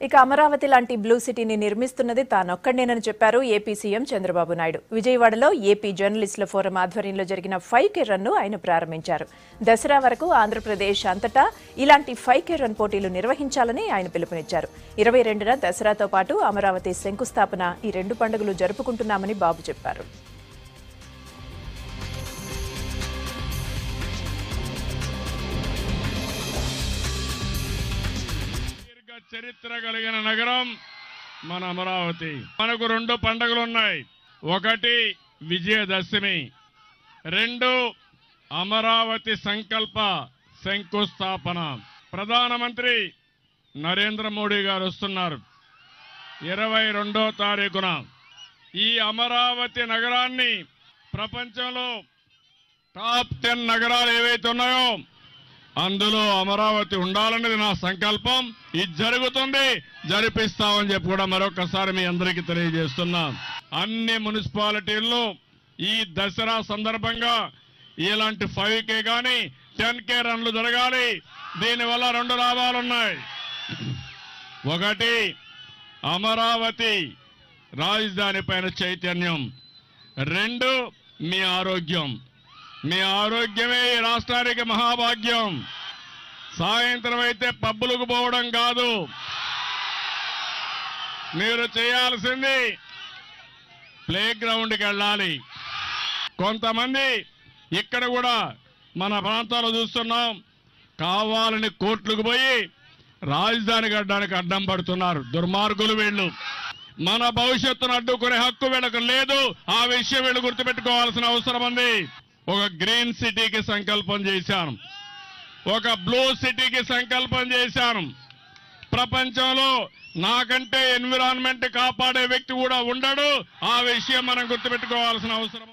ఇక అమరావతి లాంటి బ్లూ సిటీని నిర్మిస్తున్నది తానొక్కడేనని చెప్పారు ఏపీ సీఎం చంద్రబాబు నాయుడు. విజయవాడలో ఏపీ జర్నలిస్టుల ఫోరం ఆధ్వర్యంలో జరిగిన 5K రన్ను ఆయన ప్రారంభించారు. దసరా వరకు ఆంధ్రప్రదేశ్ అంతటా ఇలాంటి 5K రన్ పోటీలు నిర్వహించాలని ఆయన పిలుపునిచ్చారు. 22న దసరాతో పాటు అమరావతి శంకుస్థాపన ఈ రెండు పండుగలు జరుపుకుంటున్నామని బాబు చెప్పారు. చరిత్ర కలిగిన నగరం మన అమరావతి. మనకు రెండు పండుగలు ఉన్నాయి. ఒకటి విజయదశమి, రెండు అమరావతి సంకల్ప శంకుస్థాపన. ప్రధానమంత్రి నరేంద్ర మోడీ గారు వస్తున్నారు 22వ తారీఖున. ఈ అమరావతి నగరాన్ని ప్రపంచంలో టాప్ 10 నగరాలు ఏవైతే ఉన్నాయో అందులో అమరావతి ఉండాలనేది నా సంకల్పం. ఇది జరుగుతుంది, జరిపిస్తామని చెప్పి కూడా మరొకసారి మీ అందరికీ తెలియజేస్తున్నాం. అన్ని మున్సిపాలిటీల్లో ఈ దసరా సందర్భంగా ఇలాంటి 5K కానీ 10K రన్లు జరగాలి. దీనివల్ల రెండు లాభాలున్నాయి. ఒకటి, అమరావతి రాజధాని పైన చైతన్యం. రెండు, మీ ఆరోగ్యం. మీ ఆరోగ్యమే ఈ రాష్ట్రానికి మహాభాగ్యం. సాయంత్రం అయితే పబ్బులకు పోవడం కాదు, మీరు చేయాల్సింది ప్లే గ్రౌండ్కి వెళ్ళాలి. కొంతమంది ఇక్కడ కూడా మన ప్రాంతాల్లో చూస్తున్నాం, కావాలని కోర్టులకు పోయి రాజధాని కట్టడానికి అడ్డం పడుతున్నారు. దుర్మార్గులు వీళ్ళు. మన భవిష్యత్తును అడ్డుకునే హక్కు వీళ్ళకు లేదు. ఆ విషయం వీళ్ళు గుర్తుపెట్టుకోవాల్సిన అవసరం ఉంది. ఒక గ్రీన్ సిటీకి సంకల్పం చేశాను, ఒక బ్లూ సిటీకి సంకల్పం చేశాను. ప్రపంచంలో నాకంటే ఎన్విరాన్మెంట్ కాపాడే వ్యక్తి కూడా ఉండడు. ఆ విషయం మనం గుర్తుపెట్టుకోవాల్సిన అవసరం.